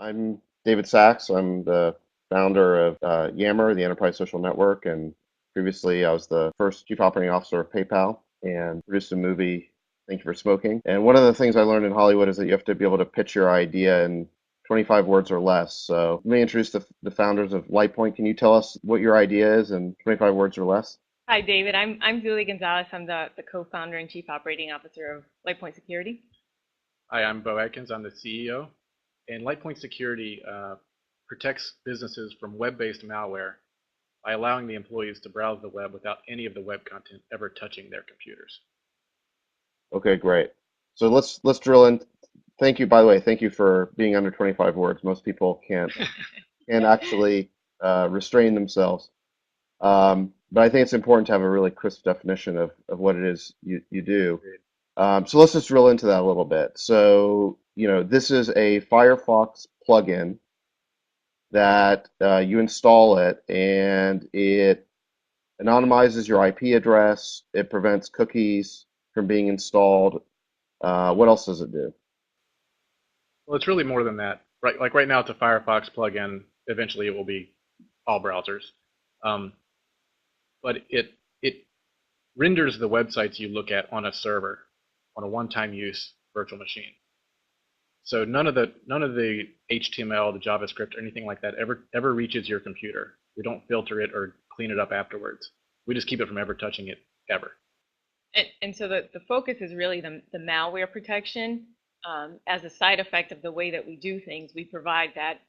I'm David Sachs. I'm the founder of Yammer, the enterprise social network, and previously I was the first chief operating officer of PayPal and produced a movie, Thank You for Smoking. And one of the things I learned in Hollywood is that you have to be able to pitch your idea in 25 words or less. So let me introduce the founders of LightPoint. Can you tell us what your idea is in 25 words or less? Hi, David. I'm Zuly Gonzalez. I'm the co-founder and chief operating officer of LightPoint Security. Hi, I'm Beau Adkins. I'm the CEO. And LightPoint Security protects businesses from web-based malware by allowing the employees to browse the web without any of the web content ever touching their computers. Okay, great. So let's drill in. Thank you, by the way, thank you for being under 25 words. Most people can't actually restrain themselves. But I think it's important to have a really crisp definition of what it is you do. So let's just drill into that a little bit. So, this is a Firefox plugin that you install it and it anonymizes your IP address. It prevents cookies from being installed. What else does it do? Well, it's really more than that. Right, like right now, it's a Firefox plugin. Eventually, it will be all browsers. Um, but it renders the websites you look at on a server, on a one-time use virtual machine. So none of the HTML, the JavaScript, or anything like that ever reaches your computer. We don't filter it or clean it up afterwards. We just keep it from ever touching it ever. And so the focus is really the malware protection. As a side effect of the way that we do things, we provide that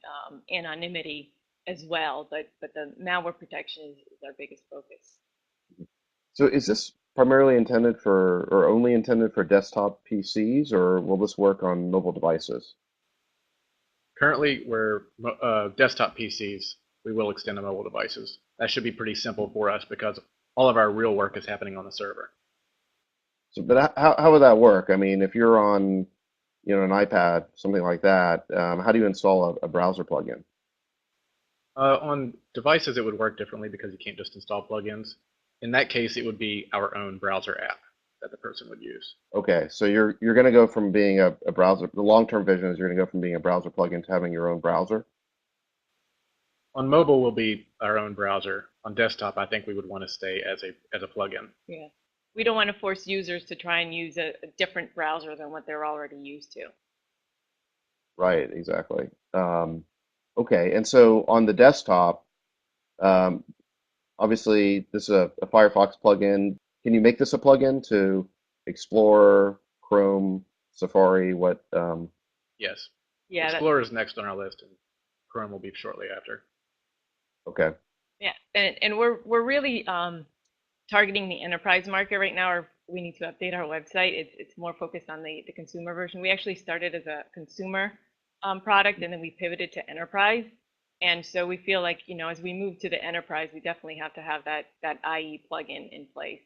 anonymity as well, but the malware protection is our biggest focus. So is this primarily intended for, or only intended for desktop PCs, or will this work on mobile devices? Currently, we're desktop PCs. We will extend to mobile devices. That should be pretty simple for us because all of our real work is happening on the server. So, but how would that work? I mean, if you're on, an iPad, something like that, how do you install a browser plugin? On devices, it would work differently because you can't just install plugins. In that case, it would be our own browser app that the person would use. Okay, so you're going to go from being a browser. The long-term vision is you're going to go from being a browser plugin to having your own browser. On mobile, will be our own browser. On desktop, I think we would want to stay as a plugin. Yeah. We don't want to force users to try and use a different browser than what they're already used to. Right, exactly. Okay, and so on the desktop, um, obviously this is a Firefox plugin. Can you make this a plugin to Explorer, Chrome, Safari? What? Yes. Yeah, Explorer is next on our list, and Chrome will be shortly after. Okay. yeah, and we're really targeting the enterprise market right now, or we need to update our website. It's more focused on the consumer version. We actually started as a consumer product, and then we pivoted to enterprise. And so we feel like, as we move to the enterprise, we definitely have to have that IE plugin in place.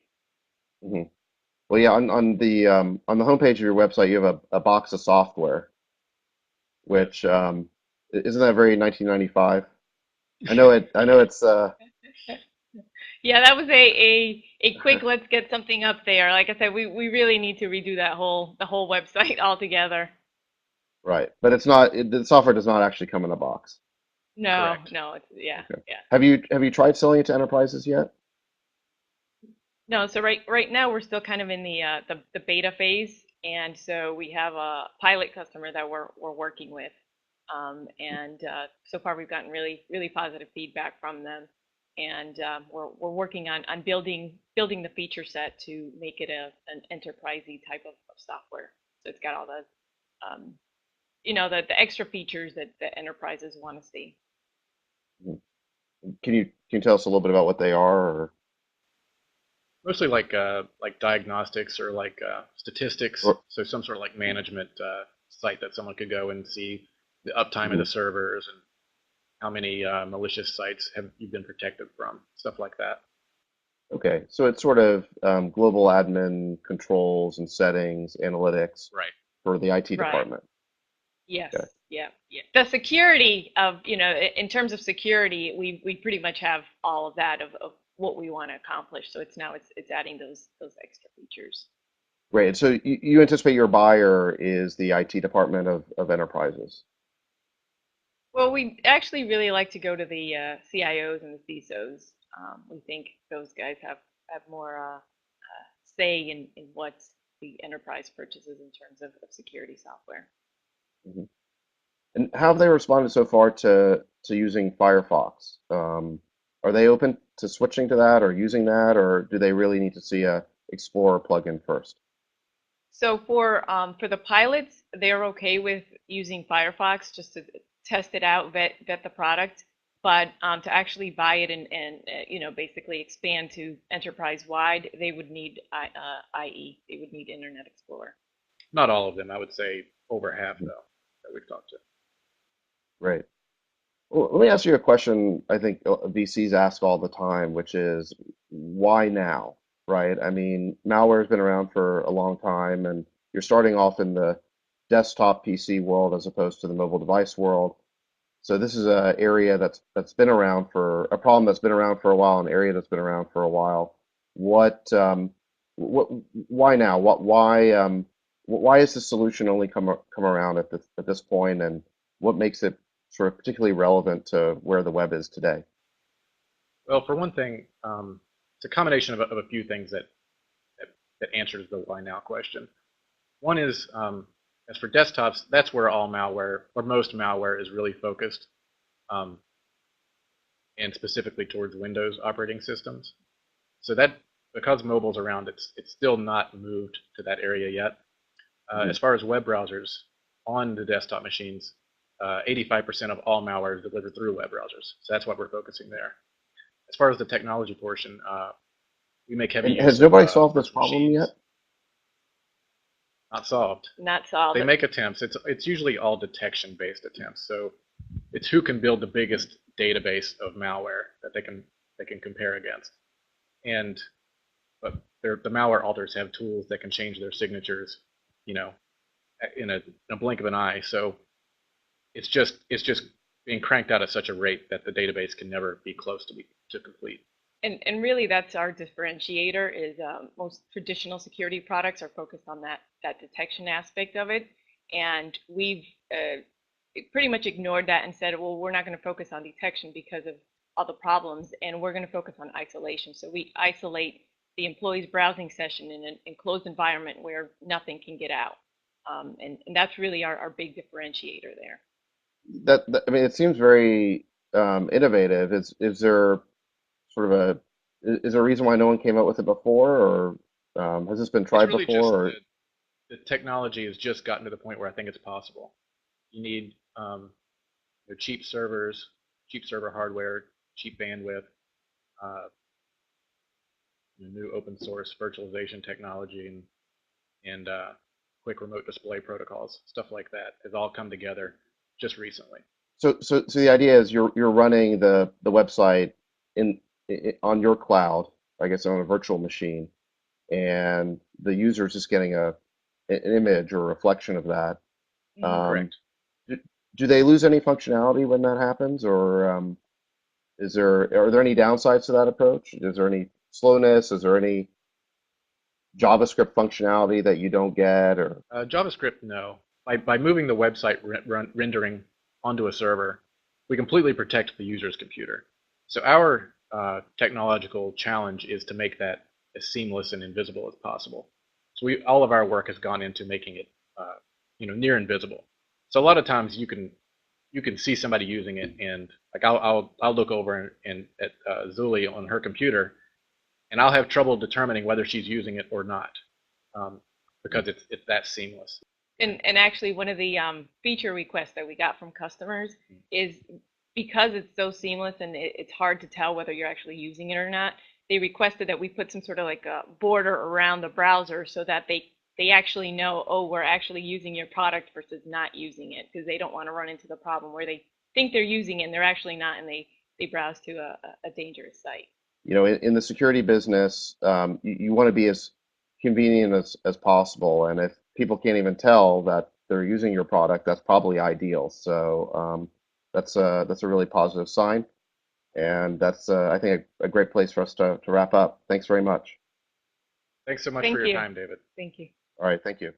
hmm Well, yeah, on the homepage of your website, you have a box of software, which Yes. isn't that very 1995? I know it. I know it's Yeah, that was a quick let's get something up there. Like I said, we really need to redo the whole website altogether. right, but it's not. The software does not actually come in a box. No, Correct. no, it's yeah, Okay. yeah. Have you tried selling it to enterprises yet? No, so right now we're still kind of in the beta phase, and so we have a pilot customer that we're working with, and so far we've gotten really positive feedback from them, and we're working on building the feature set to make it an enterprisey type of software. So it's got all um, the extra features that the enterprises want to see. Mhm. Can you tell us a little bit about what they are? Or, Mostly like diagnostics or like statistics. or So some sort of like management site that someone could go and see the uptime of mhm. the servers and how many malicious sites have you been protected from, stuff like that. Okay, so it's sort of global admin controls and settings, analytics Right. for the IT Right. department. Yes. Okay. Yeah. Yeah. The security of, in terms of security, we pretty much have all of that of what we want to accomplish. So it's adding those extra features. Great. So you anticipate your buyer is the IT department of enterprises. Well, we actually really like to go to the CIOs and the CISOs. We think those guys have more say in what the enterprise purchases in terms of security software. Mhm. And how have they responded so far to using Firefox? Are they open to switching to that or using that, or do they really need to see a Explorer plugin first? So for the pilots, they're okay with using Firefox just to test it out, vet the product. But to actually buy it and basically expand to enterprise wide, they would need IE. They would need Internet Explorer. Not all of them, I would say over half Mhm. though that we've talked to. Right. Well, let me ask you a question I think VCs ask all the time, which is why now, right? I mean, malware's been around for a long time, and you're starting off in the desktop PC world as opposed to the mobile device world. So this is a area that's been around for a problem that's been around for a while, an area that's been around for a while. What what why now? Why is the solution only come around at this point, and what makes it sort of particularly relevant to where the web is today? Well, for one thing, it's a combination of a few things that answers the why now question. One is, as for desktops, that's where all malware, or most malware, is really focused, um, and specifically towards Windows operating systems. So that, because mobile's around, it's still not moved to that area yet. Mhm. As far as web browsers on the desktop machines, 85% of all malware is delivered through web browsers. So that's what we're focusing there. As far as the technology portion, we make heavy And use has of nobody solved this virtual problem yet? machines. Not solved. Not solved. They make attempts. It's usually all detection based attempts. So it's who can build the biggest database of malware that they can compare against. And but the malware authors have tools that can change their signatures, you know, in a blink of an eye. So it's just being cranked out at such a rate that the database can never be close to complete. And really, that's our differentiator. Is most traditional security products are focused on that detection aspect of it, and we've pretty much ignored that and said, well, we're not going to focus on detection because of all the problems, and we're going to focus on isolation. So we isolate the employee's browsing session in an enclosed environment where nothing can get out, and that's really our big differentiator there. I mean, it seems very innovative. Is there sort of is there a reason why no one came up with it before, or has this been It's tried really just before? Or the technology has just gotten to the point where I think it's possible. You need cheap servers, cheap server hardware, cheap bandwidth, uh, new open source virtualization technology, and quick remote display protocols, stuff like that, has all come together just recently. so the idea is you're running the website on your cloud, I guess on a virtual machine, and the user is just getting an image or a reflection of that. Mhm. Um, Correct. do, do they lose any functionality when that happens, or are there any downsides to that approach? Is there any slowness? Is there any JavaScript functionality that you don't get, or JavaScript, no. By moving the website rendering onto a server, we completely protect the user's computer. So our technological challenge is to make that as seamless and invisible as possible. So all of our work has gone into making it, near invisible. So a lot of times you can see somebody using it, and like I'll look over and at Zuly on her computer, and I'll have trouble determining whether she's using it or not, um, because it's that seamless. And actually, one of the feature requests that we got from customers is because it's so seamless and it's hard to tell whether you're actually using it or not. They requested that we put some sort of like a border around the browser so that they actually know, oh, we're actually using your product versus not using it, because they don't want to run into the problem where they think they're using it and they're actually not, and they browse to a dangerous site. in the security business, you want to be as convenient as possible, and if people can't even tell that they're using your product, that's probably ideal. So that's a really positive sign, and that's I think a great place for us to wrap up. Thanks very much. Thanks so much for Thank your you. time, David. Thank you. All right, thank you.